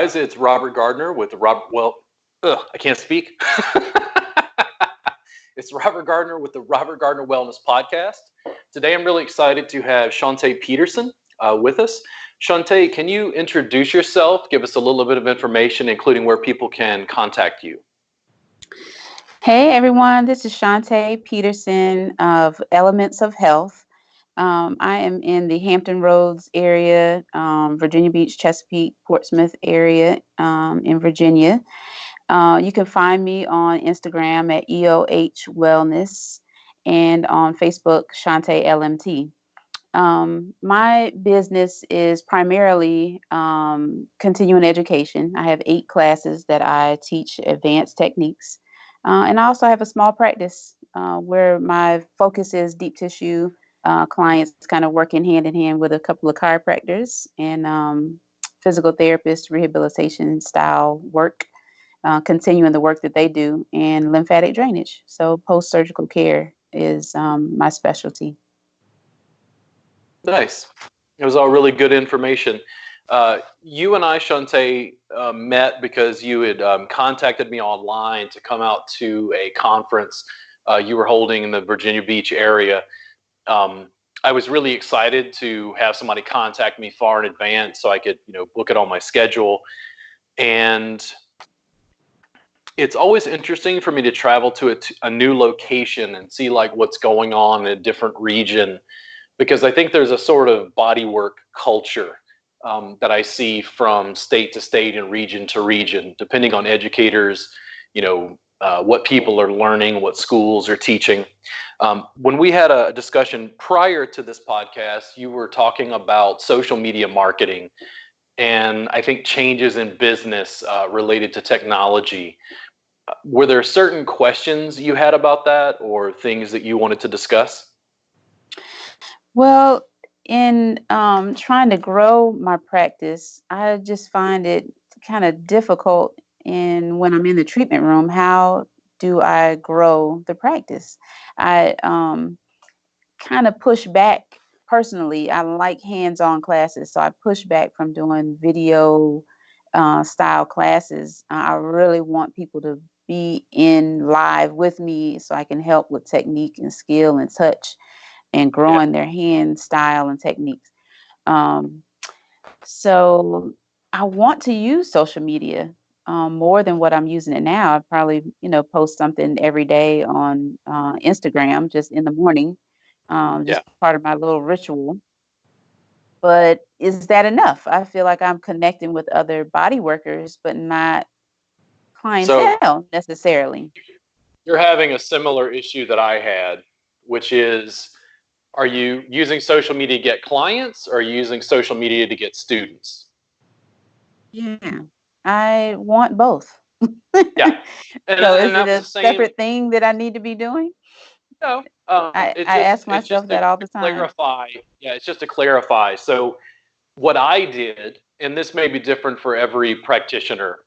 Guys, it's Robert Gardner with I can't speak. It's Robert Gardner with the Robert Gardner Wellness Podcast. Today, I'm really excited to have Shawnte Peterson with us. Shawnte, can you introduce yourself? Give us a little bit of information, including where people can contact you. Hey, everyone. This is Shawnte Peterson of Elements of Health. I am in the Hampton Roads area, Virginia Beach, Chesapeake, Portsmouth area in Virginia. You can find me on Instagram at EOH Wellness and on Facebook, Shawnte LMT. My business is primarily continuing education. I have 8 classes that I teach advanced techniques. And I also have a small practice where my focus is deep tissue clients, kind of working hand in hand with a couple of chiropractors and physical therapists, rehabilitation style work, continuing the work that they do, and lymphatic drainage. So post-surgical care is my specialty. Nice. It was all really good information. You and I, Shawnte, met because you had contacted me online to come out to a conference you were holding in the Virginia Beach area. I was really excited to have somebody contact me far in advance so I could, book it on my schedule. And it's always interesting for me to travel to a new location and see like what's going on in a different region, because I think there's a sort of bodywork culture that I see from state to state and region to region, depending on educators, what people are learning, what schools are teaching. When we had a discussion prior to this podcast, you were talking about social media marketing and I think changes in business related to technology. Were there certain questions you had about that or things that you wanted to discuss? Well, in trying to grow my practice, I just find it kind of difficult. And when I'm in the treatment room, how do I grow the practice? I kind of push back personally. I like hands-on classes, so I push back from doing video style classes. I really want people to be in live with me so I can help with technique and skill and touch and growing their hand style and techniques. So I want to use social media more than what I'm using it now. I probably, post something every day on Instagram, just in the morning, just part of my little ritual. But is that enough? I feel like I'm connecting with other body workers, but not clientele necessarily. You're having a similar issue that I had, which is, are you using social media to get clients or are you using social media to get students? Yeah, I want both. Yeah. So is it a separate thing that I need to be doing? No. I ask myself that all the time. It's just to clarify. So what I did, and this may be different for every practitioner,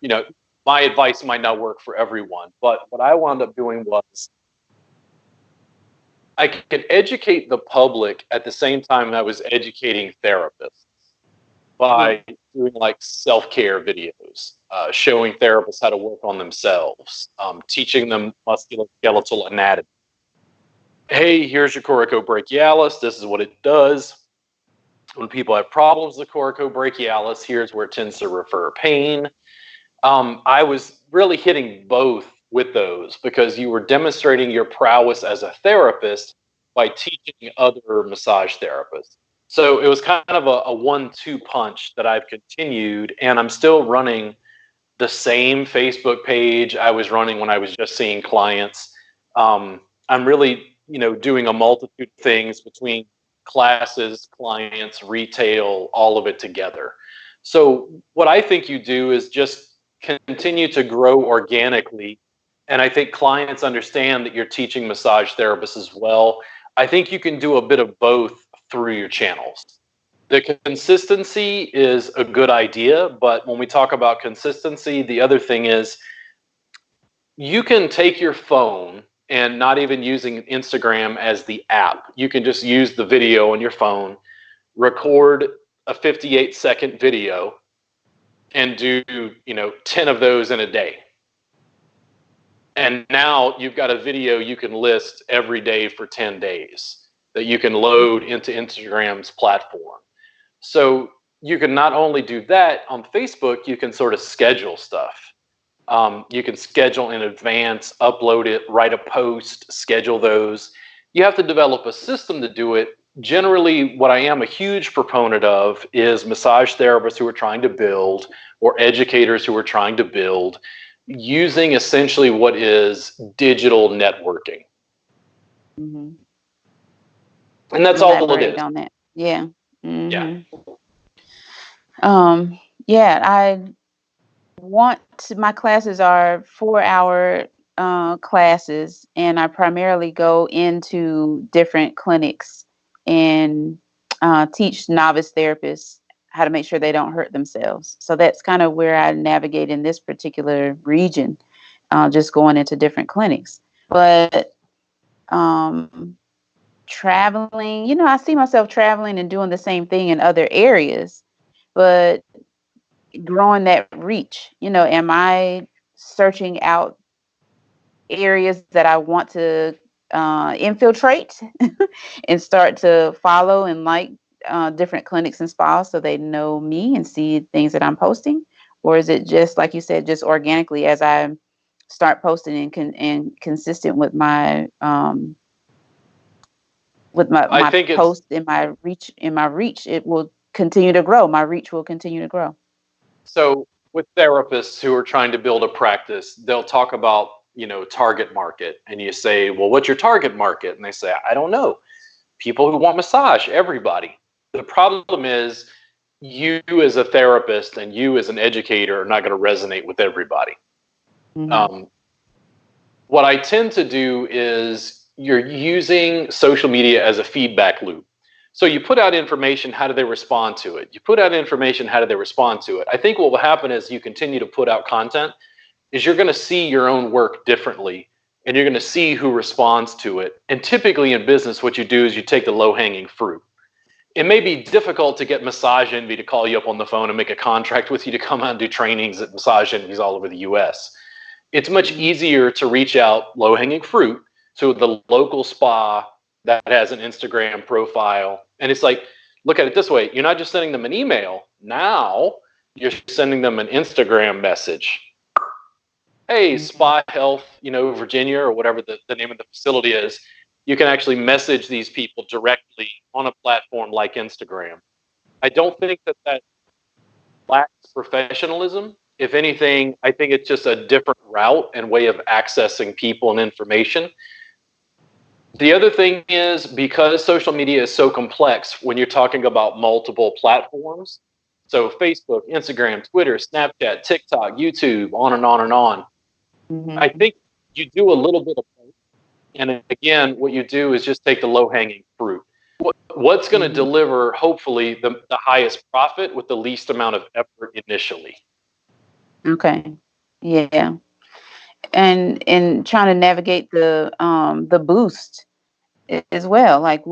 my advice might not work for everyone, but what I wound up doing was I could educate the public at the same time I was educating therapists by doing like self-care videos, showing therapists how to work on themselves, teaching them musculoskeletal anatomy. Hey, here's your coracobrachialis. This is what it does. When people have problems with coracobrachialis, here's where it tends to refer pain. I was really hitting both with those because you were demonstrating your prowess as a therapist by teaching other massage therapists. So it was kind of a 1-2 punch that I've continued, and I'm still running the same Facebook page I was running when I was just seeing clients. I'm really, doing a multitude of things between classes, clients, retail, all of it together. So what I think you do is just continue to grow organically. And I think clients understand that you're teaching massage therapists as well. I think you can do a bit of both through your channels. The consistency is a good idea, but when we talk about consistency, the other thing is you can take your phone and not even using Instagram as the app. You can just use the video on your phone, record a 58-second video, and do, 10 of those in a day. And now you've got a video you can list every day for 10 days that you can load into Instagram's platform. So you can not only do that on Facebook, you can sort of schedule stuff. You can schedule in advance, upload it, write a post, schedule those. You have to develop a system to do it. Generally, what I am a huge proponent of is massage therapists who are trying to build, or educators who are trying to build, using essentially what is digital networking. Mm-hmm. And that's all it is. On that. Yeah. Mm-hmm. Yeah. Yeah, my classes are 4-hour classes, and I primarily go into different clinics and teach novice therapists how to make sure they don't hurt themselves. So that's kind of where I navigate in this particular region, just going into different clinics. But traveling, I see myself traveling and doing the same thing in other areas, but growing that reach, am I searching out areas that I want to infiltrate and start to follow and like different clinics and spas so they know me and see things that I'm posting? Or is it just, like you said, just organically as I start posting and consistent with my post and my reach, it will continue to grow. My reach will continue to grow. So with therapists who are trying to build a practice, they'll talk about, target market. And you say, well, what's your target market? And they say, I don't know. People who want massage, everybody. The problem is you as a therapist and you as an educator are not going to resonate with everybody. Mm-hmm. What I tend to do is you're using social media as a feedback loop. So you put out information, how do they respond to it? You put out information, how do they respond to it? I think what will happen as you continue to put out content is you're going to see your own work differently, and you're going to see who responds to it. And typically in business, what you do is you take the low-hanging fruit. It may be difficult to get Massage Envy to call you up on the phone and make a contract with you to come out and do trainings at Massage Envy's all over the US. It's much easier to reach out low-hanging fruit to the local spa that has an Instagram profile. And it's like, look at it this way. You're not just sending them an email. Now you're sending them an Instagram message. Hey, Spa Health, Virginia, or whatever the name of the facility is. You can actually message these people directly on a platform like Instagram. I don't think that lacks professionalism. If anything, I think it's just a different route and way of accessing people and information. The other thing is, because social media is so complex when you're talking about multiple platforms, so Facebook, Instagram, Twitter, Snapchat, TikTok, YouTube, on and on and on, mm-hmm. I think you do a little bit of both. And again, what you do is just take the low-hanging fruit. What's going to mm-hmm. deliver, hopefully, the highest profit with the least amount of effort initially. Okay. Yeah. And trying to navigate the boost as well, like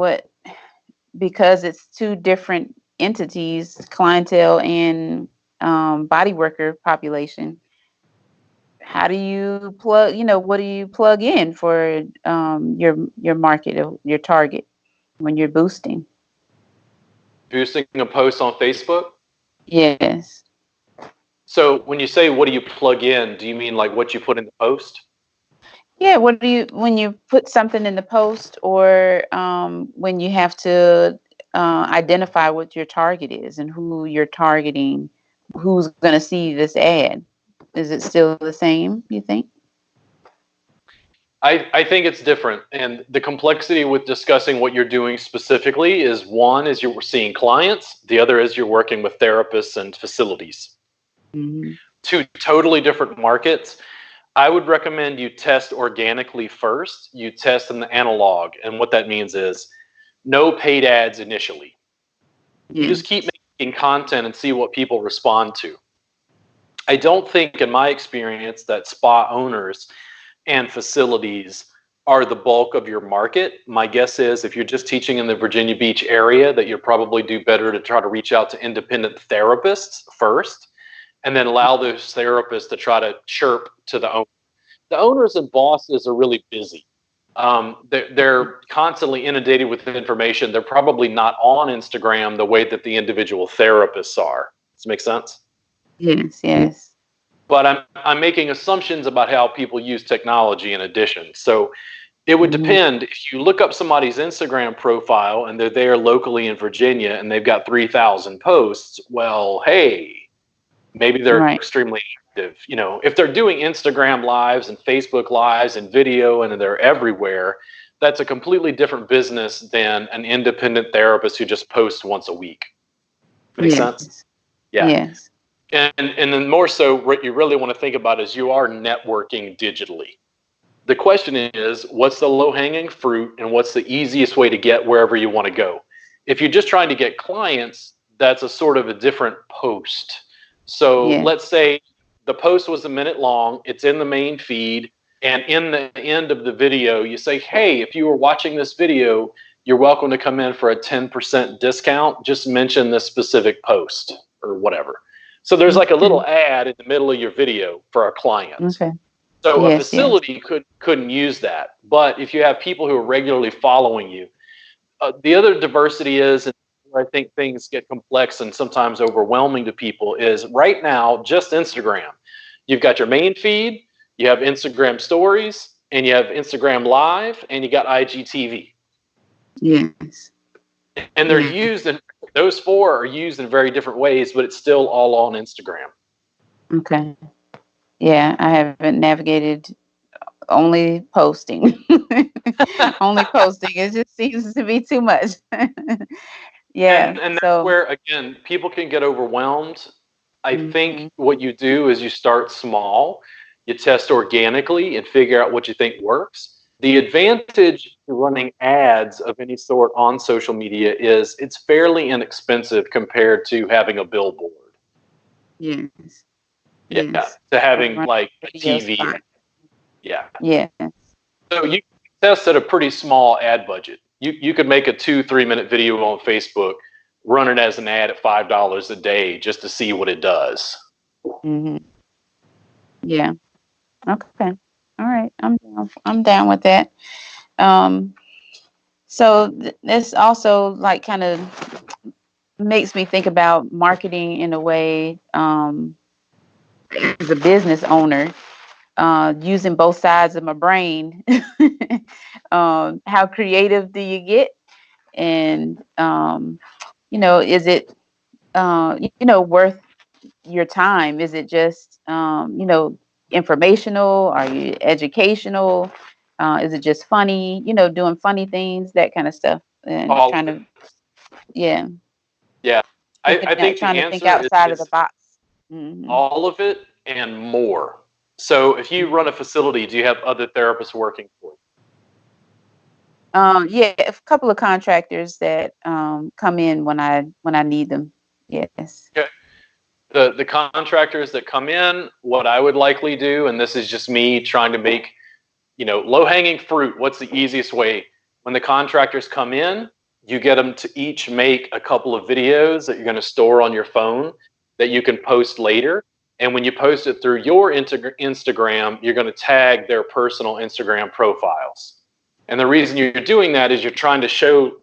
because it's two different entities, clientele and body worker population. How do you plug? What do you plug in for your market, your target when you're boosting? Boosting a post on Facebook? Yes. So when you say what do you plug in, do you mean like what you put in the post? Yeah, when you put something in the post, or when you have to identify what your target is and who you're targeting, who's going to see this ad? Is it still the same, you think? I think it's different. And the complexity with discussing what you're doing specifically is, one is you're seeing clients. The other is you're working with therapists and facilities. Mm-hmm. Two totally different markets. I would recommend you test organically first. You test in the analog. And what that means is no paid ads initially. You just keep making content and see what people respond to. I don't think, in my experience, that spa owners and facilities are the bulk of your market. My guess is if you're just teaching in the Virginia Beach area, that you'll probably do better to try to reach out to independent therapists first. and then allow those therapists to try to chirp to the owner. The owners and bosses are really busy. They're constantly inundated with information. They're probably not on Instagram the way that the individual therapists are. Does it make sense? Yes, yes. But I'm making assumptions about how people use technology in addition. So it would depend. If you look up somebody's Instagram profile and they're there locally in Virginia and they've got 3,000 posts, well, hey, maybe they're Right. extremely active. You know, if they're doing Instagram lives and Facebook lives and video and they're everywhere, that's a completely different business than an independent therapist who just posts once a week. Make sense? Yes. Yeah. Yes. And then more so, what you really want to think about is you are networking digitally. The question is, what's the low-hanging fruit and what's the easiest way to get wherever you want to go? If you're just trying to get clients, that's a sort of a different post. So Yeah. let's say the post was a minute long, it's in the main feed, and in the end of the video, you say, hey, if you were watching this video, you're welcome to come in for a 10% discount. Just mention this specific post or whatever. So there's like a little ad in the middle of your video for a client. Okay. So a Yes, yes. facility couldn't use that. But if you have people who are regularly following you, the other diversity is, and where I think things get complex and sometimes overwhelming to people, is right now just Instagram. You've got your main feed, you have Instagram stories, and you have Instagram live, and you got IGTV. Yes. And they're used in, those four are used in very different ways, but it's still all on Instagram. Okay. Yeah, I haven't navigated only posting. Only posting. It just seems to be too much. Yeah. And that's So, where, again, people can get overwhelmed. I think mhm. what you do is you start small, you test organically and figure out what you think works. The advantage to running ads of any sort on social media is it's fairly inexpensive compared to having a billboard. Yes. Yeah, Yes. to Or having run like a video TV. spot. Yeah. Yes. So you can test at a pretty small ad budget. You could make a 2-3 minute video on Facebook, run it as an ad at $5 a day just to see what it does. Hmm. Yeah. Okay. All right. I'm down. I'm down with that. Um, so this also like kind of makes me think about marketing in a way, as a business owner, using both sides of my brain. How creative do you get? And, is it, worth your time? Is it just, informational? Are you educational? Is it just funny, doing funny things, that kind of stuff? And All trying of it. to, yeah, Yeah. I think trying the to think answer outside of the is box. Hmm. all of it and more. So if you run a facility, do you have other therapists working for you? Yeah, a couple of contractors that come in when I need them. Yes. Okay. The contractors that come in, what I would likely do, and this is just me trying to make, low hanging fruit. What's the easiest way? When the contractors come in, you get them to each make a couple of videos that you're going to store on your phone that you can post later. And when you post it through your Instagram, you're going to tag their personal Instagram profiles. And the reason you're doing that is you're trying to show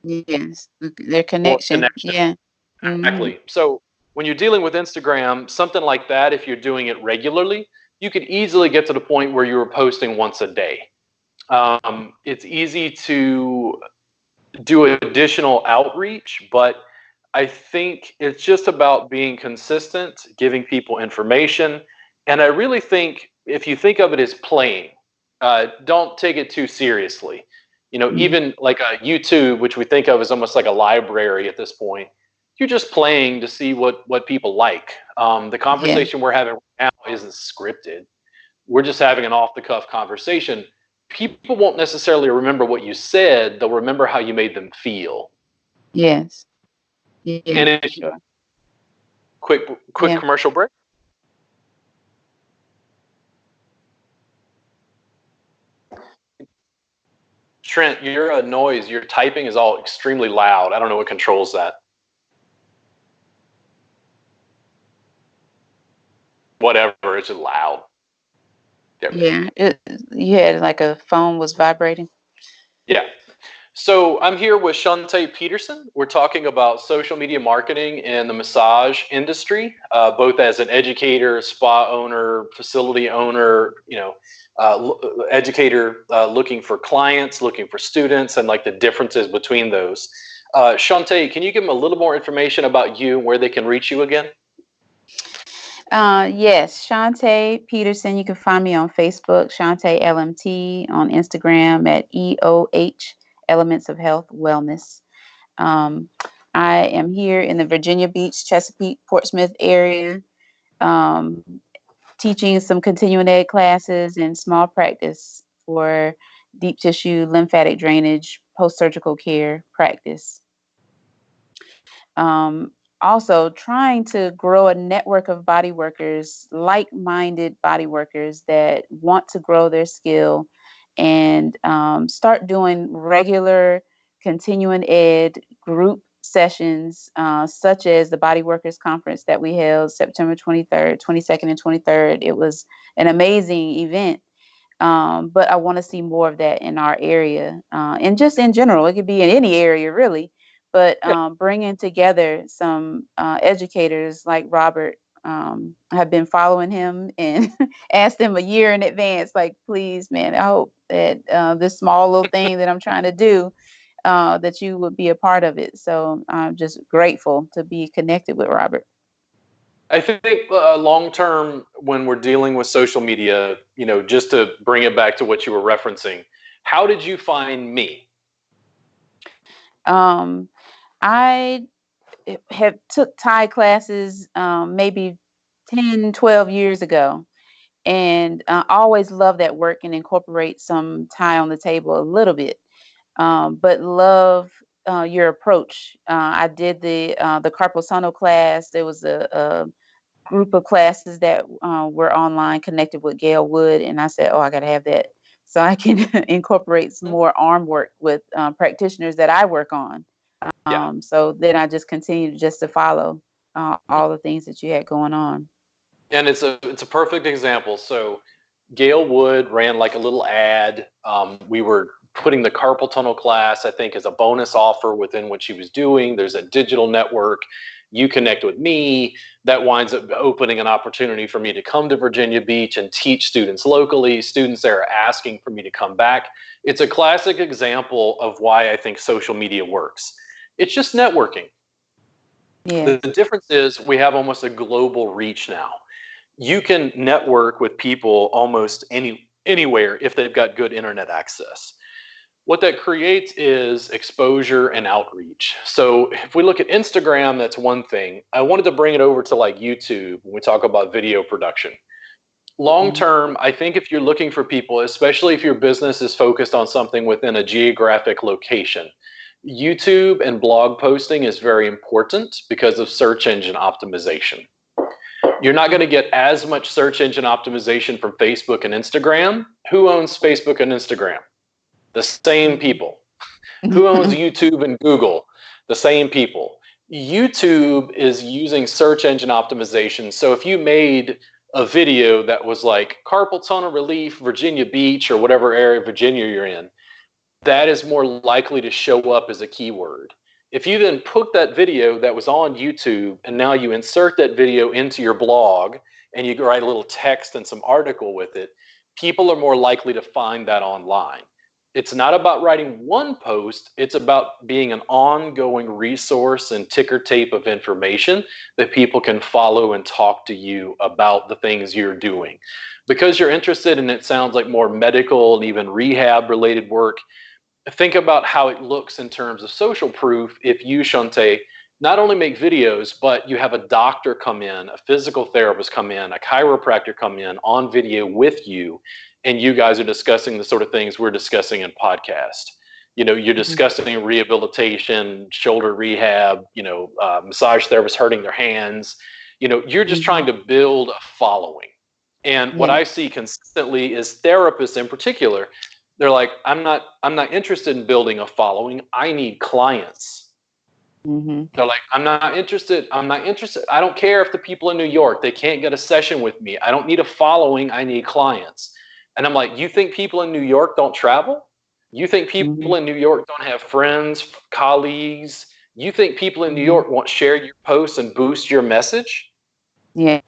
Yes. Their more connection. connection. Yeah. Hmm. Exactly. So when you're dealing with Instagram, something like that, if you're doing it regularly, you could easily get to the point where you were posting once a day. It's easy to do additional outreach, but I think it's just about being consistent, giving people information. And I really think if you think of it as playing, don't take it too seriously. Even like a YouTube, which we think of as almost like a library at this point, you're just playing to see what people like. The Yeah. conversation we're having right now isn't scripted. We're just having an off the cuff conversation. People won't necessarily remember what you said, they'll remember how you made them feel. Yes. Yeah. And For if sure. quick Yeah. commercial break. Trent, your noise, your typing is all extremely loud. I don't know what controls that. whatever. It's just loud. Yeah, you had like a phone was vibrating. Yeah. So I'm here with Shawnte Peterson. We're talking about social media marketing in the massage industry, both as an educator, spa owner, facility owner, educator looking for clients, looking for students, and like the differences between those. Shawnte, can you give them a little more information about you and where they can reach you again? Yes, Shawnte Peterson. You can find me on Facebook, Shawnte LMT, on Instagram at EOH Elements of Health Wellness. I am here in the Virginia Beach, Chesapeake, Portsmouth area, teaching some continuing ed classes in small practice for deep tissue lymphatic drainage, post-surgical care practice. Also trying to grow a network of body workers, like-minded body workers that want to grow their skill and start doing regular continuing ed group sessions, such as the Body Workers Conference that we held September 23rd, 22nd, and 23rd. It was an amazing event. But I want to see more of that in our area, and just in general. It could be in any area, really. But bringing together some educators like Robert. I have been following him and asked him a year in advance, like, please, man, I hope that this small little thing that I'm trying to do, that you would be a part of it. So I'm just grateful to be connected with Robert. I think long term, when we're dealing with social media, just to bring it back to what you were referencing, how did you find me? I have took Thai classes maybe 10, 12 years ago, and I always love that work and incorporate some Thai on the table a little bit, but love your approach. I did the carpal tunnel class. There was a group of classes that were online connected with Gail Wood, and I said, oh, I got to have that so I can incorporate some more arm work with practitioners that I work on. So then I just continued just to follow all the things that you had going on. And it's a perfect example. So Gail Wood ran like a little ad. We were putting the carpal tunnel class, I think, as a bonus offer within what she was doing. There's a digital network. You connect with me. That winds up opening an opportunity for me to come to Virginia Beach and teach students locally. Students there are asking for me to come back. It's a classic example of why I think social media works. It's just networking. Yeah. The difference is we have almost a global reach now. You can network with people almost anywhere if they've got good internet access. What that creates is exposure and outreach. So if we look at Instagram, that's one thing. I wanted to bring it over to like YouTube when we talk about video production. Long term, I think if you're looking for people, especially if your business is focused on something within a geographic location, YouTube and blog posting is very important because of search engine optimization. You're not going to get as much search engine optimization from Facebook and Instagram. Who owns Facebook and Instagram? The same people. Who owns YouTube and Google? The same people. YouTube is using search engine optimization. So if you made a video that was like carpal tunnel relief, Virginia Beach, or whatever area of Virginia you're in, that is more likely to show up as a keyword. If you then put that video that was on YouTube and now you insert that video into your blog and you write a little text and some article with it, people are more likely to find that online. It's not about writing one post. It's about being an ongoing resource and ticker tape of information that people can follow and talk to you about the things you're doing. Because you're interested in, it sounds like, more medical and even rehab related work, think about how it looks in terms of social proof if you, Shawnte, not only make videos, but you have a doctor come in, a physical therapist come in, a chiropractor come in on video with you, and you guys are discussing the sort of things we're discussing in podcast. You're discussing rehabilitation, shoulder rehab, massage therapists hurting their hands. You're just trying to build a following. And what I see consistently is therapists in particular, they're like, I'm not interested in building a following. I need clients. They're like, I'm not interested. I'm not interested. I don't care if the people in New York, they can't get a session with me. I don't need a following. I need clients. And I'm like, you think people in New York don't travel? You think people in New York don't have friends, colleagues? You think people in New York won't share your posts and boost your message? Yeah.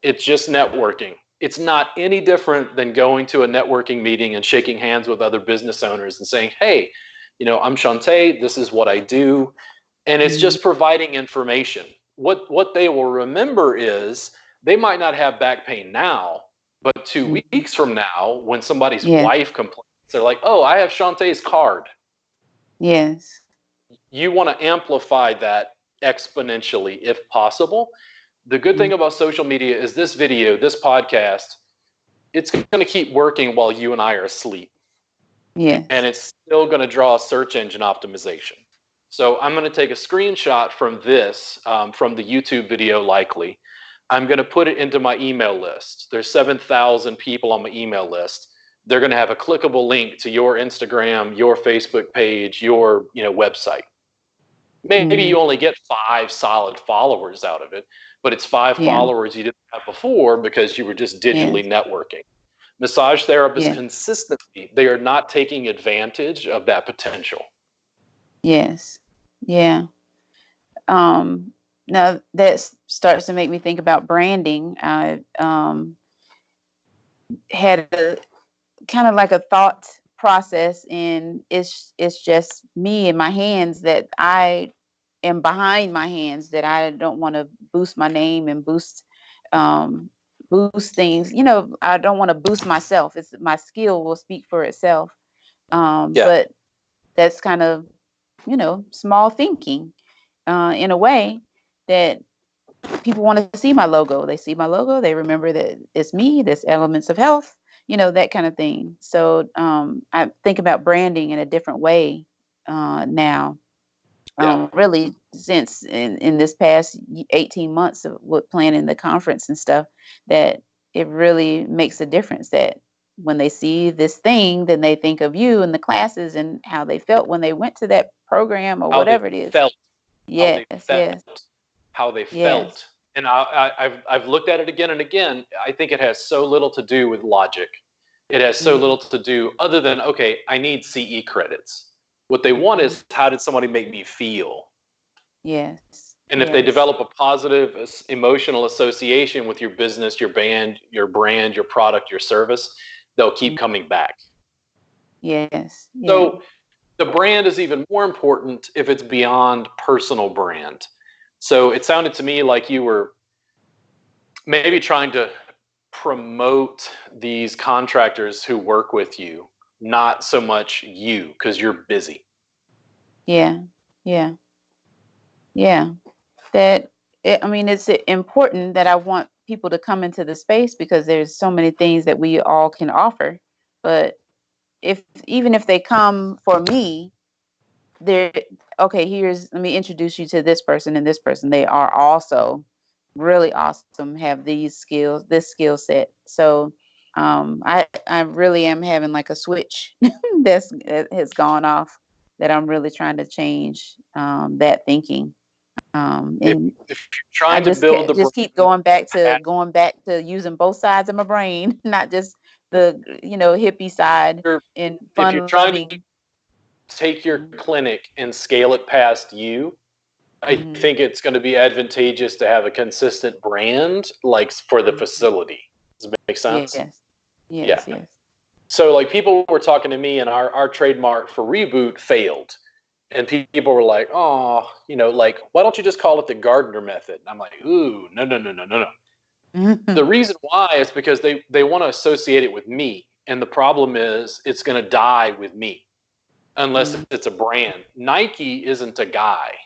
It's just networking. It's not any different than going to a networking meeting and shaking hands with other business owners and saying, hey, I'm Shawnte, this is what I do. And it's just providing information. What they will remember is they might not have back pain now, but 2 weeks from now, when somebody's wife complains, they're like, oh, I have Shawnte's card. Yes. You want to amplify that exponentially if possible. The good thing about social media is this video, this podcast, it's going to keep working while you and I are asleep. Yes. And it's still going to draw a search engine optimization. So I'm going to take a screenshot from this, from the YouTube video likely. I'm going to put it into my email list. There's 7,000 people on my email list. They're going to have a clickable link to your Instagram, your Facebook page, your website. Maybe you only get 5 solid followers out of it, but it's 5 followers you didn't have before because you were just digitally networking. Massage therapists consistently, they are not taking advantage of that potential. Yes. Yeah. Now that starts to make me think about branding. I had a kind of like a thought process, and it's just me and my hands, that I am behind my hands, that I don't want to boost my name and boost things. I don't want to boost myself. It's my skill will speak for itself. But that's kind of, small thinking in a way, that people want to see my logo. They see my logo. They remember that it's me, this Elements of Health, that kind of thing. So I think about branding in a different way now. Really, since in this past 18 months of planning the conference and stuff, that it really makes a difference, that when they see this thing, then they think of you and the classes and how they felt when they went to that program or whatever it is. How they felt. And I've looked at it again and again. I think it has so little to do with logic. It has so little to do other than, okay, I need CE credits. What they want is, how did somebody make me feel? Yes. And if they develop a positive emotional association with your business, your band, your brand, your product, your service, they'll keep coming back. Yes. So the brand is even more important if it's beyond personal brand. So it sounded to me like you were maybe trying to promote these contractors who work with you, not so much you, because you're busy. Yeah. It's important that I want people to come into the space, because there's so many things that we all can offer. But even if they come for me, let me introduce you to this person and this person. They are also really awesome, have these skills, this skill set. So I really am having like a switch that has gone off, that I'm really trying to change that thinking. And if you're trying to build just keep going back to using both sides of my brain, not just the hippie side and fun. If you're trying to take your clinic and scale it past you, I think it's going to be advantageous to have a consistent brand, like for the facility. Does it make sense? Yes. So like people were talking to me, and our trademark for Reboot failed. And people were like, oh, like, why don't you just call it the Gardner method? And I'm like, ooh, no. The reason why is because they want to associate it with me. And the problem is, it's going to die with me unless it's a brand. Nike isn't a guy.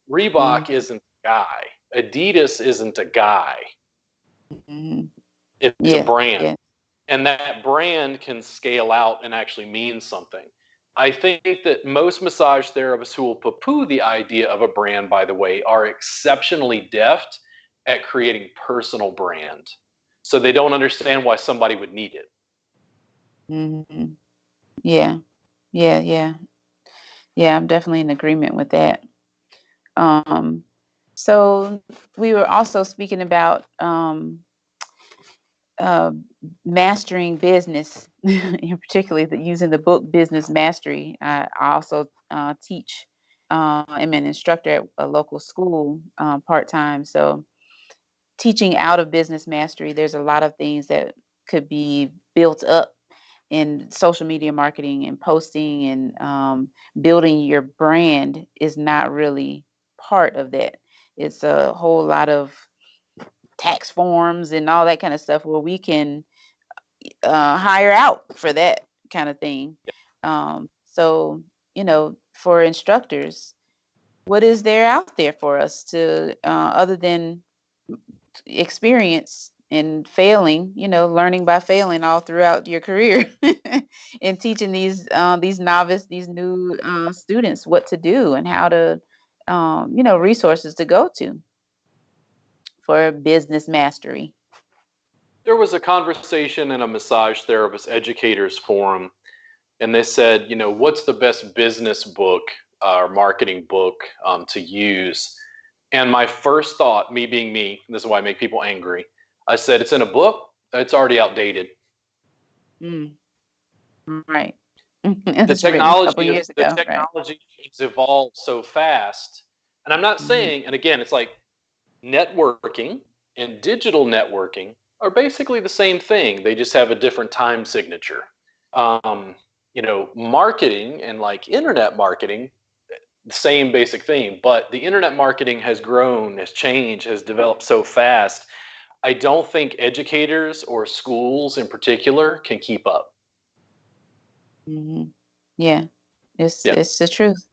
Reebok isn't a guy. Adidas isn't a guy. It's a brand. Yeah. And that brand can scale out and actually mean something. I think that most massage therapists who will poo-poo the idea of a brand, by the way, are exceptionally deft at creating personal brand. So they don't understand why somebody would need it. Yeah, I'm definitely in agreement with that. So we were also speaking about uh, mastering business, and particularly using the book Business Mastery. I also teach. I'm an instructor at a local school part-time. So teaching out of business mastery, there's a lot of things that could be built up in social media marketing and posting, and building your brand is not really part of that. It's a whole lot of tax forms and all that kind of stuff where we can hire out for that kind of thing. So, for instructors, what is there out there for us to, other than experience and failing, learning by failing all throughout your career, and teaching these new students what to do and how to, resources to go to for business mastery. There was a conversation in a massage therapist educators forum, and they said, what's the best business book or marketing book to use? And my first thought, me being me, and this is why I make people angry, I said, it's in a book, it's already outdated. Right. The technology has evolved so fast. And I'm not saying, and again, it's like networking and digital networking are basically the same thing. They just have a different time signature. Marketing and like internet marketing, the same basic thing, but the internet marketing has grown, has changed, has developed so fast. I don't think educators or schools in particular can keep up. Yeah, it's the truth.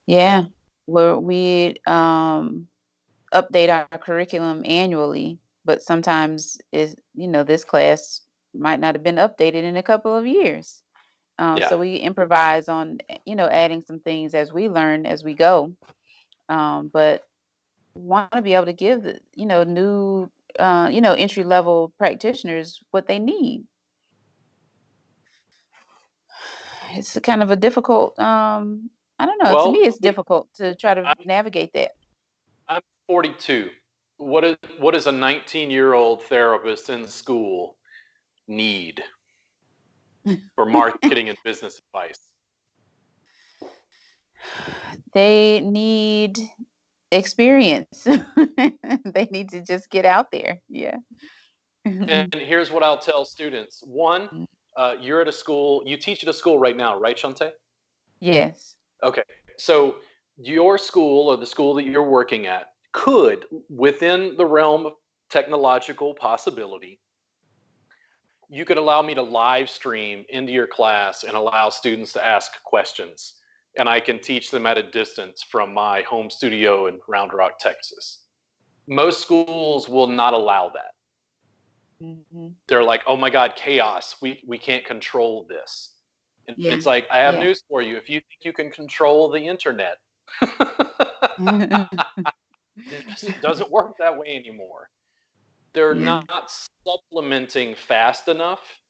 Yeah, we update our curriculum annually, but sometimes this class might not have been updated in a couple of years. So we improvise on, adding some things as we learn as we go. But want to be able to give the, new, entry level practitioners what they need. It's a kind of a difficult, I don't know. To me, it's difficult to try to navigate that. I'm 42. What does a 19-year-old therapist in school need for marketing and business advice? They need experience. They need to just get out there. Yeah. And here's what I'll tell students. One, you're at a school, you teach at a school right now, right, Shawnte? Yes. Okay. So your school or the school that you're working at could, within the realm of technological possibility, you could allow me to live stream into your class and allow students to ask questions. And I can teach them at a distance from my home studio in Round Rock, Texas. Most schools will not allow that. They're like, oh my God, chaos. We can't control this. And it's like, I have news for you. If you think you can control the internet, it doesn't work that way anymore. They're not supplementing fast enough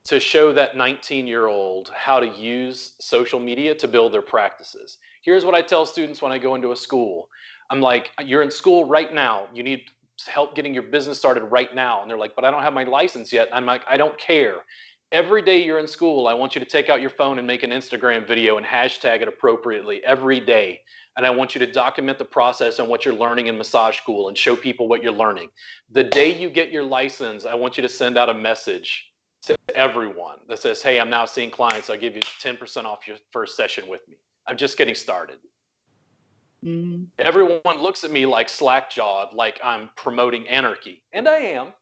to show that 19-year-old how to use social media to build their practices. Here's what I tell students when I go into a school. I'm like, you're in school right now. You need help getting your business started right now. And they're like, but I don't have my license yet. I'm like, I don't care. Every day you're in school, I want you to take out your phone and make an Instagram video and hashtag it appropriately every day. And I want you to document the process and what you're learning in massage school and show people what you're learning. The day you get your license, I want you to send out a message to everyone that says, hey, I'm now seeing clients. I'll give you 10% off your first session with me. I'm just getting started. Everyone looks at me like slack-jawed, like I'm promoting anarchy. And I am.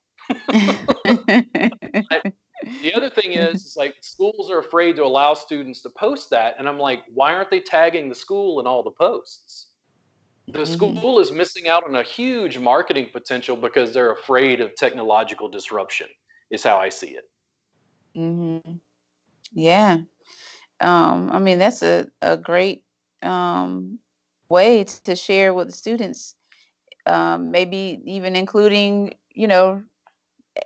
The other thing is like schools are afraid to allow students to post that. And I'm like, why aren't they tagging the school in all the posts? The school is missing out on a huge marketing potential because they're afraid of technological disruption, is how I see it. Yeah. I mean, that's a great way to share with the students, maybe even including,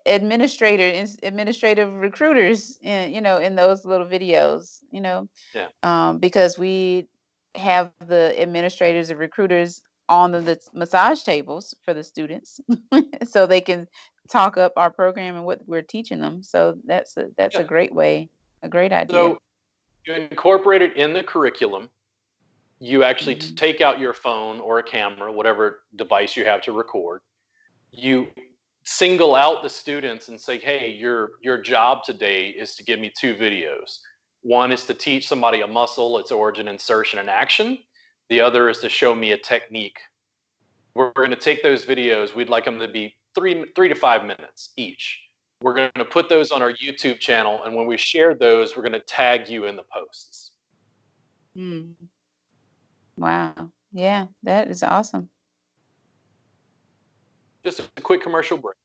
administrative recruiters in those little videos, because we have the administrators and recruiters on the massage tables for the students so they can talk up our program and what we're teaching them. So that's a great way, a great idea. So you incorporate it in the curriculum. You actually take out your phone or a camera, whatever device you have to record. You single out the students and say, hey, your job today is to give me 2 videos. One is to teach somebody a muscle, its origin, insertion, and action. The other is to show me a technique. We're going to take those videos. We'd like them to be 3 to 5 minutes each. We're going to put those on our YouTube channel. And when we share those, we're going to tag you in the posts. Wow. Yeah, that is awesome. Just a quick commercial break.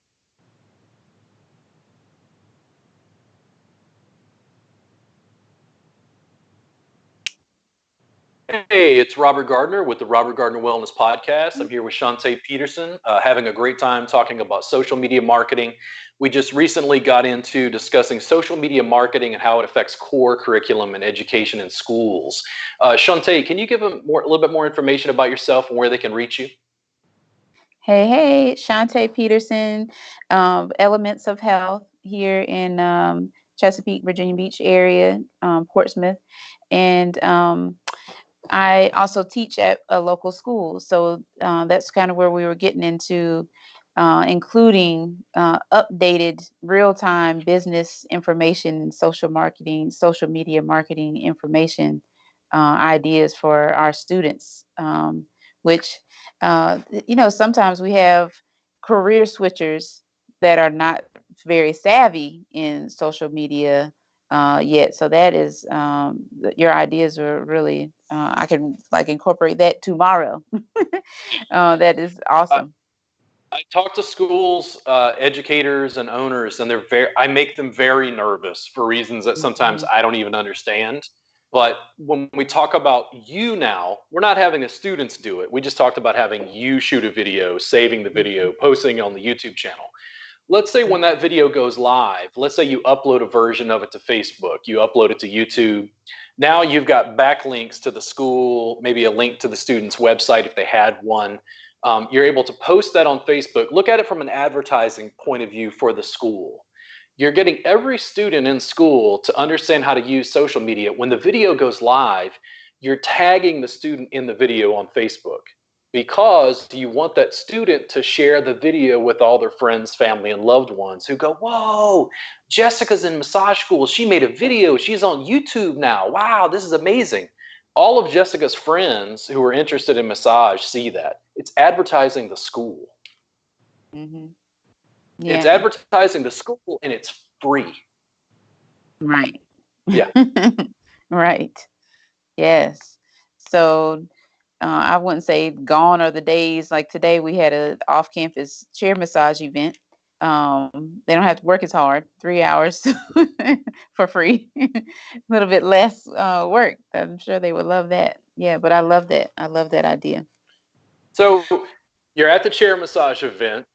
Hey, it's Robert Gardner with the Robert Gardner Wellness Podcast. I'm here with Shawnte Peterson, having a great time talking about social media marketing. We just recently got into discussing social media marketing and how it affects core curriculum and education in schools. Shawnte, can you give them a little bit more information about yourself and where they can reach you? Hey, Shawnte Peterson, Elements of Health here in Chesapeake, Virginia Beach area, Portsmouth. And I also teach at a local school. So that's kind of where we were getting into, including updated real-time business information, social marketing, social media marketing information ideas for our students, which, sometimes we have career switchers that are not very savvy in social media yet. So that is, your ideas are really, I can incorporate that tomorrow. That is awesome. I talk to schools, educators, and owners, and I make them very nervous for reasons that sometimes I don't even understand. But when we talk about you now, we're not having the students do it. We just talked about having you shoot a video, saving the video, posting it on the YouTube channel. Let's say when that video goes live, let's say you upload a version of it to Facebook, you upload it to YouTube. Now you've got backlinks to the school, maybe a link to the student's website if they had one. You're able to post that on Facebook. Look at it from an advertising point of view for the school. You're getting every student in school to understand how to use social media. When the video goes live, you're tagging the student in the video on Facebook because you want that student to share the video with all their friends, family, and loved ones who go, whoa, Jessica's in massage school. She made a video. She's on YouTube now. Wow, this is amazing. All of Jessica's friends who are interested in massage see that. It's advertising the school. Yeah. It's advertising the school, and it's free. Right. Yeah. Right. Yes. So I wouldn't say gone are the days like today. We had an off-campus chair massage event. They don't have to work as hard, 3 hours for free, a little bit less work. I'm sure they would love that. Yeah, but I love that. I love that idea. So you're at the chair massage event.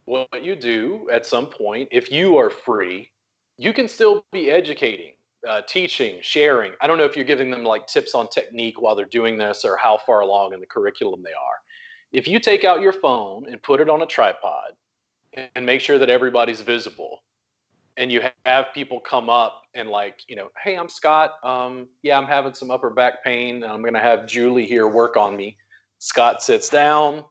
What you do at some point, if you are free, you can still be educating, teaching, sharing. I don't know if you're giving them like tips on technique while they're doing this or how far along in the curriculum they are. If you take out your phone and put it on a tripod and make sure that everybody's visible, and you have people come up and hey, I'm Scott. Yeah, I'm having some upper back pain. I'm going to have Julie here work on me. Scott sits down.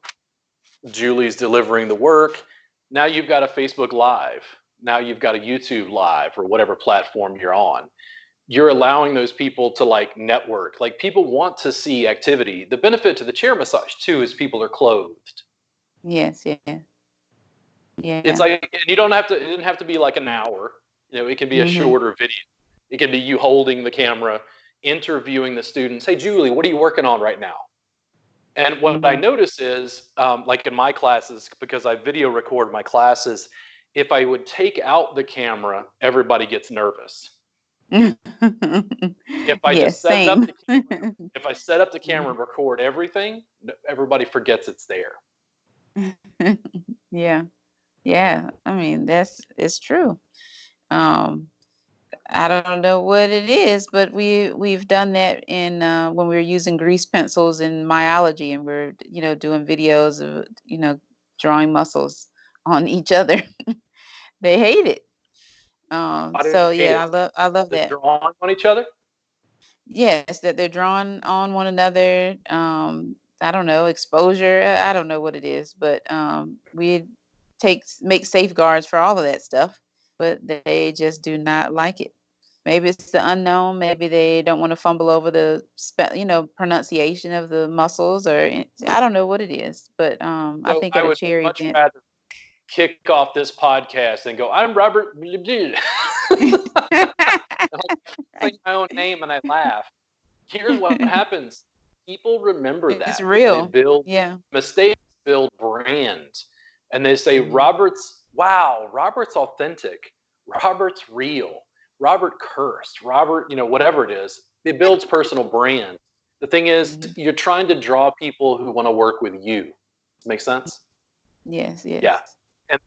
Julie's delivering the work. Now you've got a Facebook Live. Now you've got a YouTube Live or whatever platform you're on. You're allowing those people to network. People want to see activity. The benefit to the chair massage too is people are clothed. Yes, yeah. Yeah. It's and it didn't have to be like an hour. It can be a shorter video. It can be you holding the camera, interviewing the students. Hey, Julie, what are you working on right now? And what I notice is, in my classes, because I video record my classes, if I would take out the camera, everybody gets nervous. If I just set up the camera and record everything, everybody forgets it's there. Yeah. Yeah. I mean, it's true. I don't know what it is, but we've done that in when we were using grease pencils in myology, and we're doing videos of drawing muscles on each other. They hate it. I So hate yeah, it. I love They're that. drawing on each other. Yes, that they're drawn on one another. I don't know, exposure. I don't know what it is, but we make safeguards for all of that stuff, but they just do not like it. Maybe it's the unknown. Maybe they don't want to fumble over the pronunciation of the muscles, or I don't know what it is. But I So think I at a would charity much event. rather kick off this podcast and go, I'm Robert. I say my own name and I laugh. Here's what happens. People remember It's that. They real. build Yeah. mistakes, build brand. And they say, Robert's authentic. Robert's real. Robert cursed. Robert, whatever it is. It builds personal brand. The thing is, you're trying to draw people who want to work with you. Make sense? Yes. Yes. Yeah.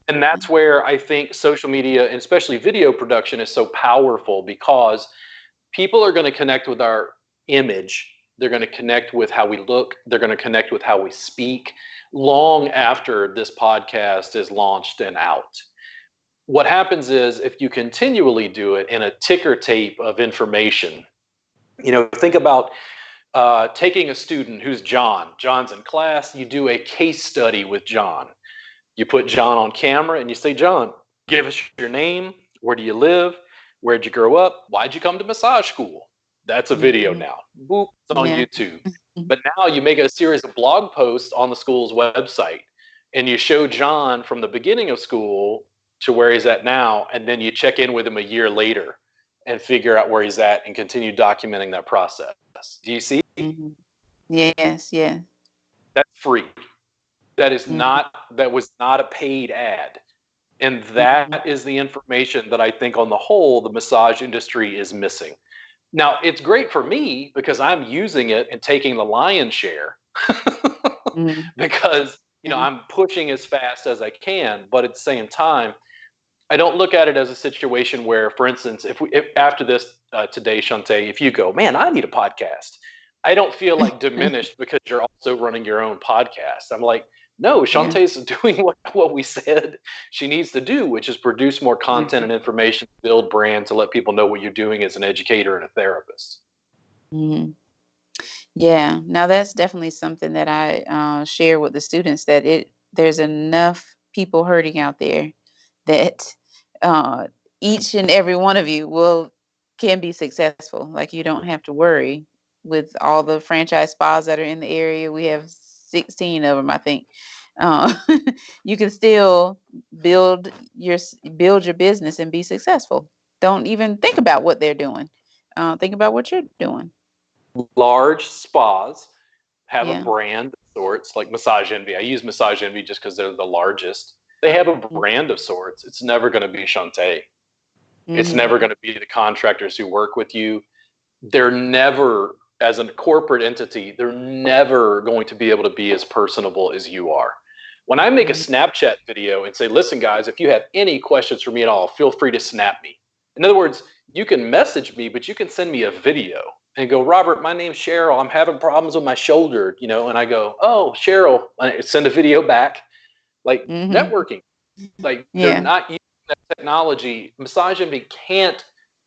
And that's where I think social media, and especially video production, is so powerful, because people are going to connect with our image. They're going to connect with how we look. They're going to connect with how we speak long after this podcast is launched and out. What happens is, if you continually do it in a ticker tape of information, think about taking a student who's John. John's in class. You do a case study with John. You put John on camera and you say, John, give us your name. Where do you live? Where'd you grow up? Why'd you come to massage school? That's a video now. Boop, it's on YouTube. But now you make a series of blog posts on the school's website, and you show John from the beginning of school to where he's at now, and then you check in with him a year later and figure out where he's at and continue documenting that process. Do you see? Yes, yeah. That's free. That was not a paid ad. And that is the information that I think on the whole, the massage industry is missing. Now, it's great for me because I'm using it and taking the lion's share because, I'm pushing as fast as I can. But at the same time, I don't look at it as a situation where, for instance, if after this today, Shawnte, if you go, man, I need a podcast, I don't feel like diminished because you're also running your own podcast. I'm like, no, Shawnte's doing what we said she needs to do, which is produce more content and information, build brand, to let people know what you're doing as an educator and a therapist. Yeah, now that's definitely something that I share with the students, that there's enough people hurting out there that each and every one of you can be successful. Like, you don't have to worry with all the franchise spas that are in the area. We have 16 of them, I think. You can still build your business and be successful. Don't even think about what they're doing. Think about what you're doing. Large spas have a brand of sorts, like Massage Envy. I use Massage Envy just because they're the largest. They have a brand of sorts. It's never going to be Shawnte. It's never going to be the contractors who work with you. They're never, as a corporate entity, they're never going to be able to be as personable as you are. When I make a Snapchat video and say, listen, guys, if you have any questions for me at all, feel free to snap me. In other words, you can message me, but you can send me a video and go, Robert, my name's Cheryl. I'm having problems with my shoulder, and I go, oh, Cheryl, I send a video back. Like networking. Like, they're not using that technology. Massage Envy can't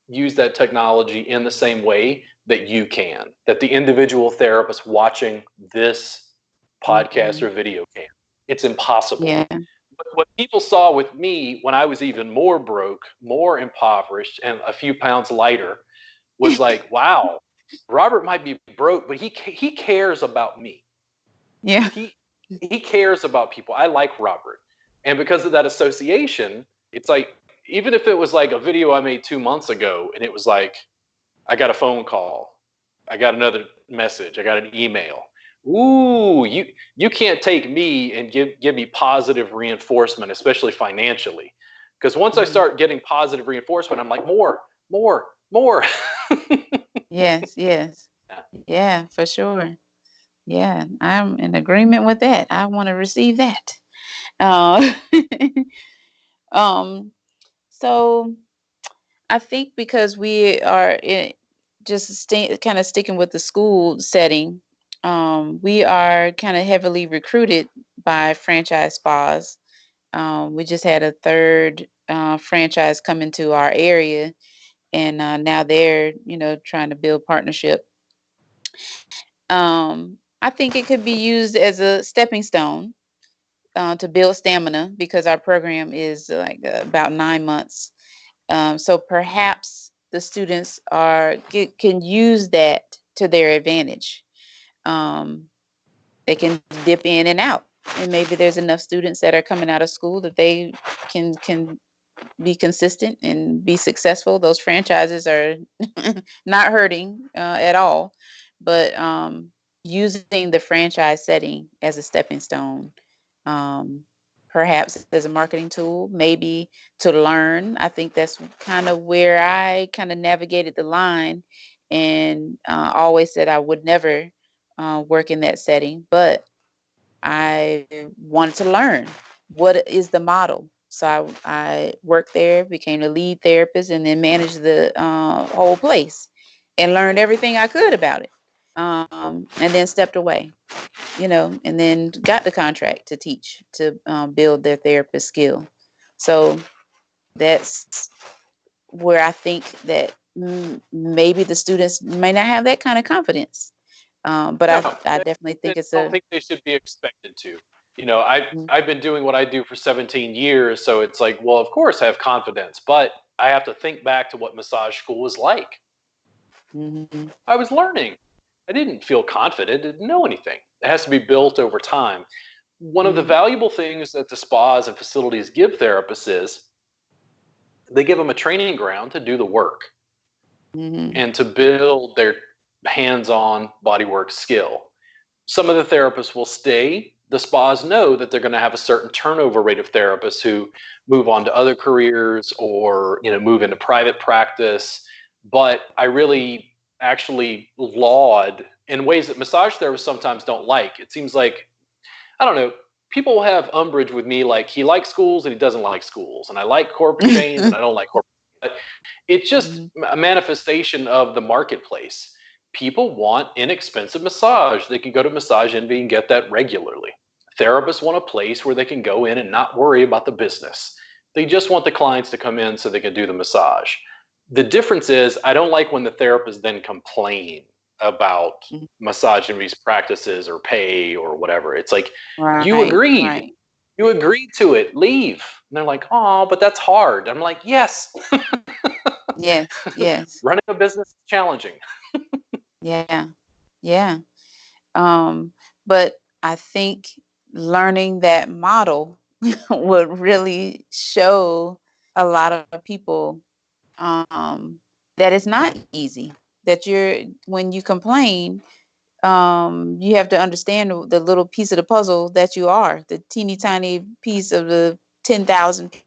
use that technology in the same way that you can, that the individual therapist watching this podcast or video can. It's impossible. Yeah. But what people saw with me when I was even more broke, more impoverished, and a few pounds lighter was like, wow, Robert might be broke, but he cares about me. Yeah. He cares about people. I like Robert. And because of that association, it's like, even if it was like a video I made 2 months ago and it was like, I got a phone call, I got another message, I got an email. Ooh, you can't take me and give me positive reinforcement, especially financially. Because once I start getting positive reinforcement, I'm like, more. Yes. Yeah, for sure. Yeah, I'm in agreement with that. I want to receive that. So I think because we are kind of sticking with the school setting, we are kind of heavily recruited by franchise spas. We just had a third franchise come into our area, and now they're, trying to build partnership. I think it could be used as a stepping stone to build stamina because our program is like about 9 months. So perhaps the students can use that to their advantage. Um, they can dip in and out, and maybe there's enough students that are coming out of school that they can be consistent and be successful. Those franchises are not hurting at all, but using the franchise setting as a stepping stone, um, perhaps as a marketing tool, maybe to learn. I think that's kind of where I kind of navigated the line, and always said I would never work in that setting, but I wanted to learn what is the model. So I worked there, became the lead therapist, and then managed the whole place and learned everything I could about it. And then stepped away, and then got the contract to teach, to build their therapist skill. So that's where I think that maybe the students may not have that kind of confidence. But No, I definitely I think it's don't think they should be expected to. I've been doing what I do for 17 years, so it's like, well, of course I have confidence, but I have to think back to what massage school was like. Mhm. I was learning. I didn't feel confident, didn't know anything. It has to be built over time. One of the Mhm. valuable things that the spas and facilities give therapists is they give them a training ground to do the work Mhm. and to build their hands-on bodywork skill. Some of the therapists will stay. The spas know that they're going to have a certain turnover rate of therapists who move on to other careers or move into private practice. But I really actually laud in ways that massage therapists sometimes don't like. It seems like, I don't know, people have umbrage with me, like he likes schools and he doesn't like schools, and I like corporate chains and I don't like corporate. But it's just Mhm. a manifestation of the marketplace. People want inexpensive massage. They can go to Massage Envy and get that regularly. Therapists want a place where they can go in and not worry about the business. They just want the clients to come in so they can do the massage. The difference is, I don't like when the therapists then complain about Mhm. Massage Envy's practices or pay or whatever. It's like, you Right. agreed. Right. You agreed to it. Leave. And they're like, oh, but that's hard. I'm like, yes. Yes. Yes. Running a business is challenging. Yeah. Yeah. Um, but I think learning that model would really show a lot of people that it's not easy. That when you complain, you have to understand the little piece of the puzzle that you are, the teeny tiny piece of the 10,000.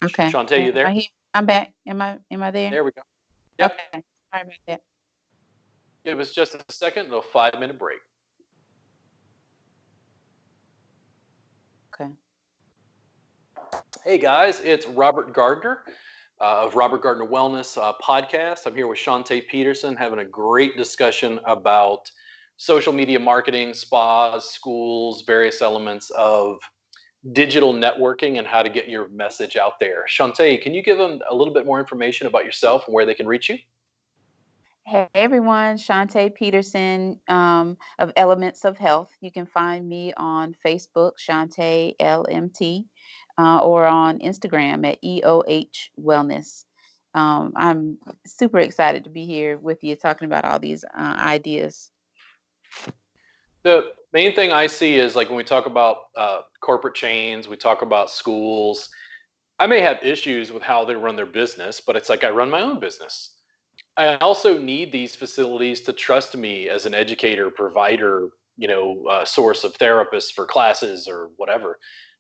Okay. Shawnte, you there? I'm back. Am I there? There we go. Yep. Okay. Sorry about that. It was just a second, a 5-minute break. Okay. Hey guys, it's Robert Gardner of Robert Gardner Wellness podcast. I'm here with Shawnte Peterson having a great discussion about social media marketing, spas, schools, various elements of digital networking and how to get your message out there. Shawnte, can you give them a little bit more information about yourself and where they can reach you? Hey everyone, Shawnte Peterson of Elements of Health. You can find me on Facebook, Shawnte LMT, or on Instagram at EOH Wellness. I'm super excited to be here with you talking about all these ideas. The main thing I see is, like, when we talk about corporate chains, we talk about schools. I may have issues with how they run their business, but it's like I run my own business. I also need these facilities to trust me as an educator, provider, source of therapists for classes or whatever.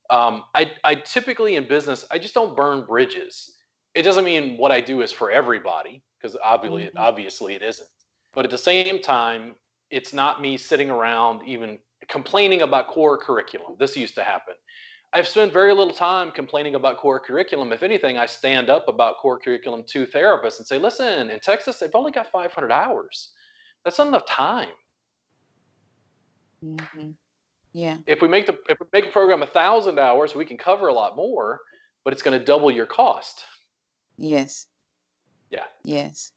I typically in business, I just don't burn bridges. It doesn't mean what I do is for everybody, because obviously it isn't. But at the same time, it's not me sitting around even complaining about core curriculum. This used to happen. I've spent very little time complaining about core curriculum. If anything, I stand up about core curriculum to therapists and say, listen, in Texas, they've only got 500 hours. That's not enough time. Mm-hmm. Yeah. If we make a program 1,000 hours, we can cover a lot more, but it's going to double your cost. Yes. Yeah. Yes.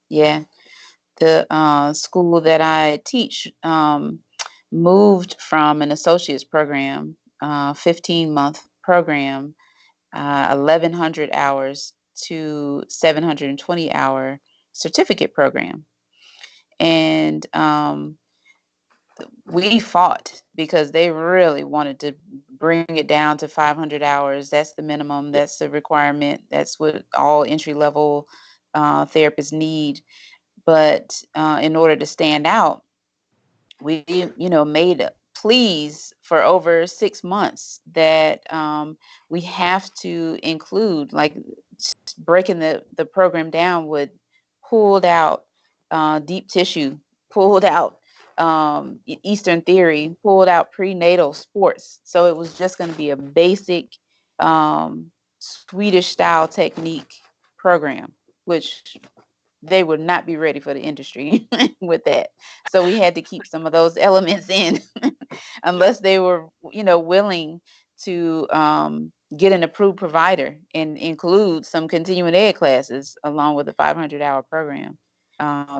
Yeah. The school that I teach moved from an associate's program, 15-month program, 1,100 hours to 720-hour certificate program. And we fought because they really wanted to bring it down to 500 hours. That's the minimum. That's the requirement. That's what all entry-level therapists need. But in order to stand out, we, made pleas for over 6 months that we have to include, like breaking the program down would pulled out deep tissue, pulled out Eastern theory, pulled out prenatal sports. So it was just going to be a basic Swedish style technique program, which they would not be ready for the industry with that. So we had to keep some of those elements in unless they were, willing to get an approved provider and include some continuing ed classes along with the 500-hour program.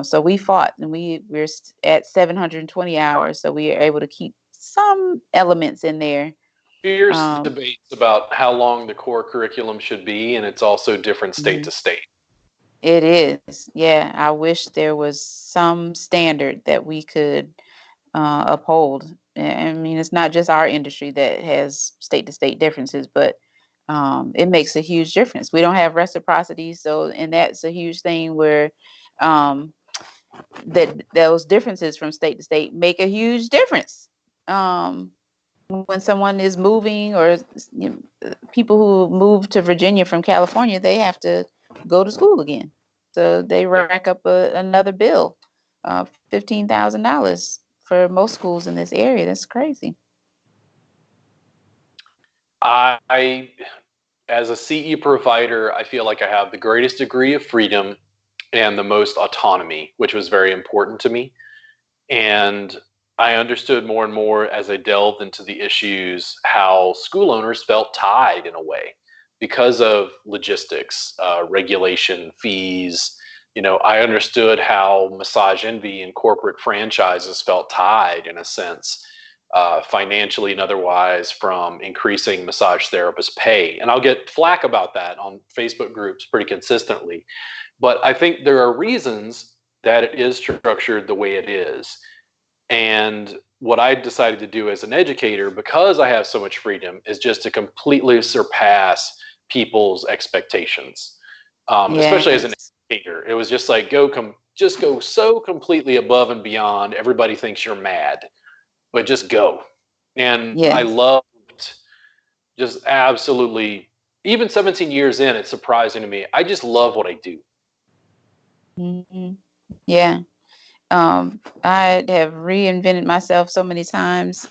So we fought, and we're at 720 hours. So we are able to keep some elements in there. Fierce debates about how long the core curriculum should be, and it's also different state to state. It is. Yeah. I wish there was some standard that we could uphold. I mean, it's not just our industry that has state to state differences, but it makes a huge difference. We don't have reciprocity. And that's a huge thing where that those differences from state to state make a huge difference. When someone is moving, or people who move to Virginia from California, they have to go to school again. So they rack up another bill, $15,000 for most schools in this area. That's crazy. I, as a CE provider, I feel like I have the greatest degree of freedom and the most autonomy, which was very important to me. And I understood more and more as I delved into the issues how school owners felt tied in a way because of logistics, regulation, fees. I understood how massage envy and corporate franchises felt tied in a sense, financially and otherwise, from increasing massage therapists' pay. And I'll get flack about that on Facebook groups pretty consistently. But I think there are reasons that it is structured the way it is. And what I decided to do as an educator, because I have so much freedom, is just to completely surpass people's expectations, especially as an educator. It was just like, go so completely above and beyond. Everybody thinks you're mad, but just go. And I loved just absolutely, even 17 years in, it's surprising to me. I just love what I do. Mm-hmm. Yeah. I have reinvented myself so many times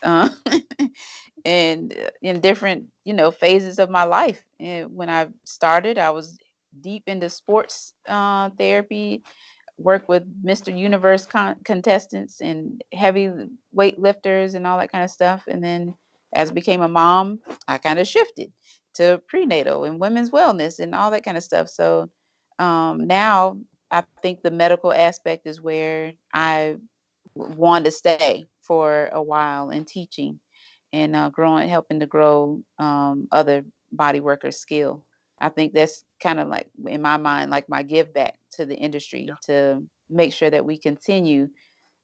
and in different, phases of my life. And when I started, I was deep into sports therapy, worked with Mr. Universe contestants and heavy weightlifters and all that kind of stuff. And then as I became a mom, I kind of shifted to prenatal and women's wellness and all that kind of stuff. So now I think the medical aspect is where I want to stay for a while in teaching and helping to grow other body workers' skill. I think that's kind of like, in my mind, like my give back to the industry to make sure that we continue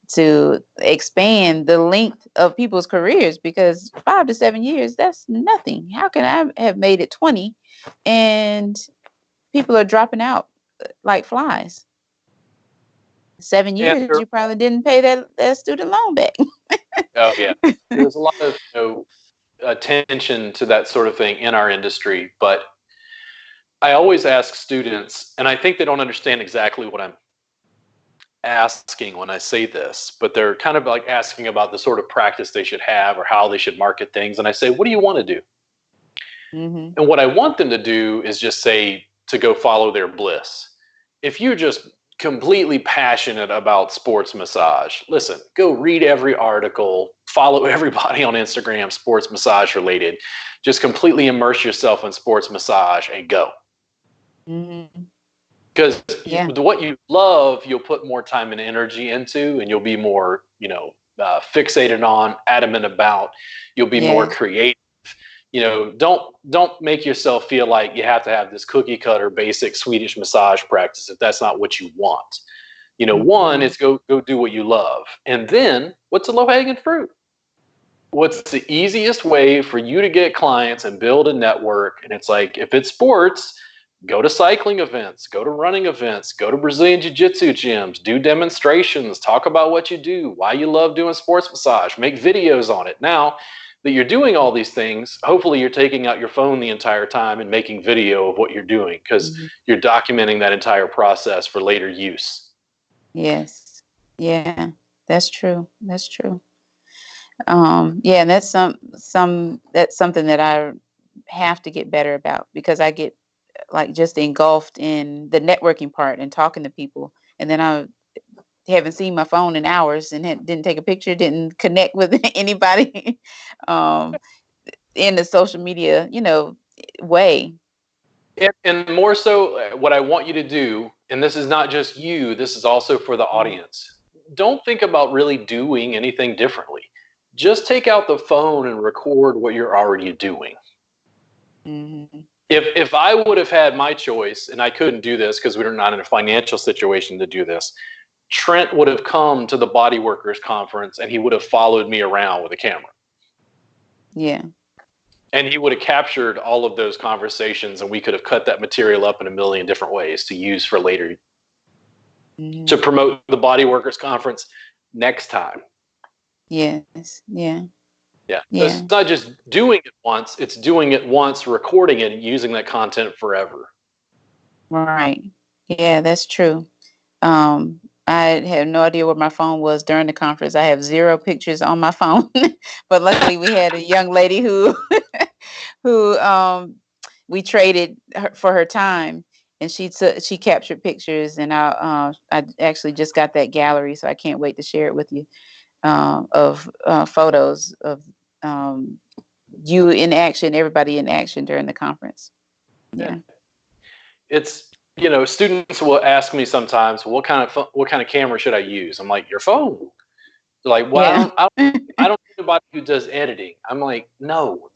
to expand the length of people's careers, because 5 to 7 years, that's nothing. How can I have made it 20 and people are dropping out like flies? 7 years, you probably didn't pay that student loan back. Oh yeah, there's a lot of attention to that sort of thing in our industry, but I always ask students, and I think they don't understand exactly what I'm asking when I say this, but they're kind of like asking about the sort of practice they should have or how they should market things. And I say, what do you want to do? Mm-hmm. And what I want them to do is just say to go follow their bliss. If you're just completely passionate about sports massage, listen, go read every article, follow everybody on Instagram, sports massage related, just completely immerse yourself in sports massage and go. Mm-hmm. Because Yeah. what you love, you'll put more time and energy into, and you'll be more, fixated on, adamant about. You'll be more creative. Don't make yourself feel like you have to have this cookie cutter basic Swedish massage practice if that's not what you want. One is go do what you love, and then what's the low hanging fruit? What's the easiest way for you to get clients and build a network? And it's like, if it's sports, go to cycling events, go to running events, go to Brazilian Jiu-Jitsu gyms, do demonstrations, talk about what you do, why you love doing sports massage, make videos on it. Now that you're doing all these things, hopefully you're taking out your phone the entire time and making video of what you're doing, because you're documenting that entire process for later use. Yes. Yeah, that's true. That's true. Yeah, and that's that's something that I have to get better about, because I get like just engulfed in the networking part and talking to people, and then I haven't seen my phone in hours and didn't take a picture, didn't connect with anybody in the social media, way. And more so, what I want you to do, and this is not just you, this is also for the audience, don't think about really doing anything differently. Just take out the phone and record what you're already doing. Mm-hmm. If I would have had my choice, and I couldn't do this because we're not in a financial situation to do this, Trent would have come to the Body Workers Conference and he would have followed me around with a camera. Yeah. And he would have captured all of those conversations, and we could have cut that material up in a million different ways to use for later, to promote the Body Workers Conference next time. Yes. Yeah. Yeah. It's not just doing it once, it's doing it once, recording it, and using that content forever. Right. Yeah, that's true. I had no idea where my phone was during the conference. I have 0 pictures on my phone, but luckily we had a young lady who we traded for her time, and she captured pictures, and I actually just got that gallery, so I can't wait to share it with you, of photos of you in action, everybody in action during the conference. Yeah. It's, students will ask me sometimes, what kind of camera should I use? I'm like, your phone. They're like, well, I don't know anybody who does editing. I'm like, no,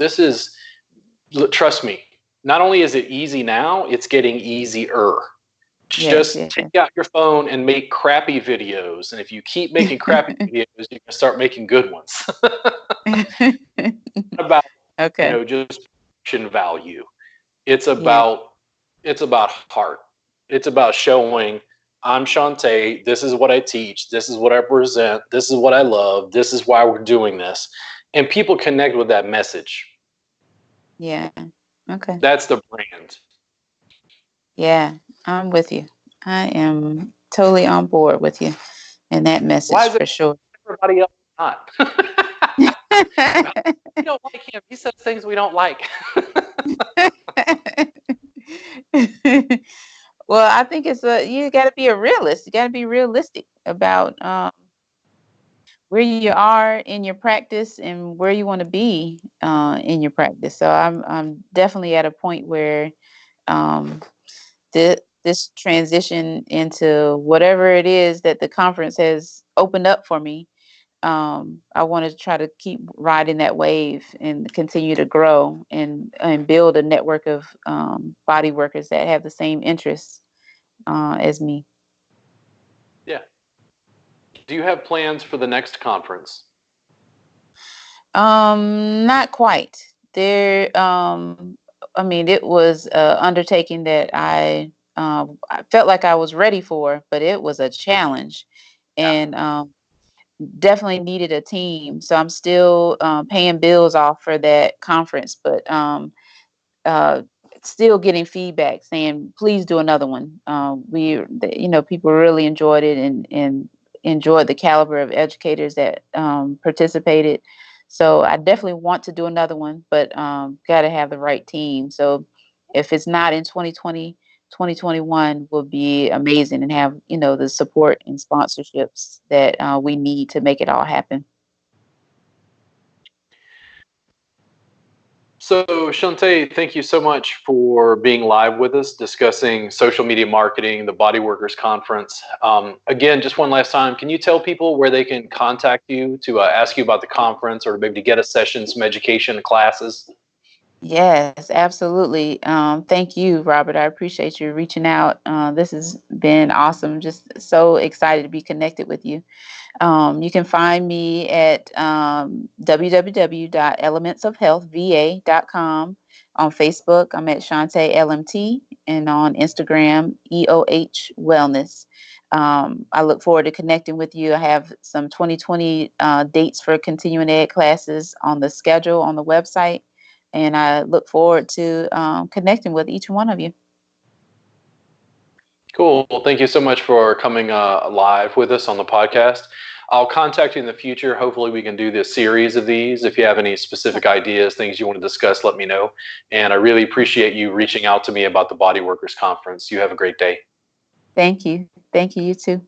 trust me. Not only is it easy now, it's getting easier. Just take out your phone and make crappy videos. And if you keep making crappy videos, you can start making good ones. About, just production value. It's about heart. It's about showing, I'm Shawnte, this is what I teach, this is what I present, this is what I love, this is why we're doing this. And people connect with that message. Yeah. Okay. That's the brand. Yeah, I'm with you. I am totally on board with you in that message, for sure. Everybody else not. We don't like him. He says things we don't like. Well, I think you got to be a realist. You got to be realistic about where you are in your practice and where you want to be in your practice. So I'm definitely at a point where this transition into whatever it is that the conference has opened up for me, I want to try to keep riding that wave and continue to grow and build a network of body workers that have the same interests as me. Yeah. Do you have plans for the next conference? Not quite. It was an undertaking that I felt like I was ready for, but it was a challenge. And definitely needed a team. So I'm still paying bills off for that conference, but uh, still getting feedback saying, please do another one. People really enjoyed it and enjoyed the caliber of educators that participated. So I definitely want to do another one, but got to have the right team. So if it's not in 2020, 2021 will be amazing, and have, the support and sponsorships that we need to make it all happen. So, Shawnte, thank you so much for being live with us, discussing social media marketing, the Body Workers Conference. Again, just one last time, can you tell people where they can contact you to ask you about the conference, or maybe to get a session, some education classes? Yes, absolutely. Thank you, Robert. I appreciate you reaching out. This has been awesome. Just so excited to be connected with you. You can find me at www.elementsofhealthva.com. On Facebook, I'm at Shawnte LMT, and on Instagram, EOH Wellness. I look forward to connecting with you. I have some 2020 dates for continuing ed classes on the schedule on the website, and I look forward to connecting with each one of you. Cool. Well, thank you so much for coming live with us on the podcast. I'll contact you in the future. Hopefully, we can do this series of these. If you have any specific ideas, things you want to discuss, let me know. And I really appreciate you reaching out to me about the Body Workers Conference. You have a great day. Thank you. Thank you. You too.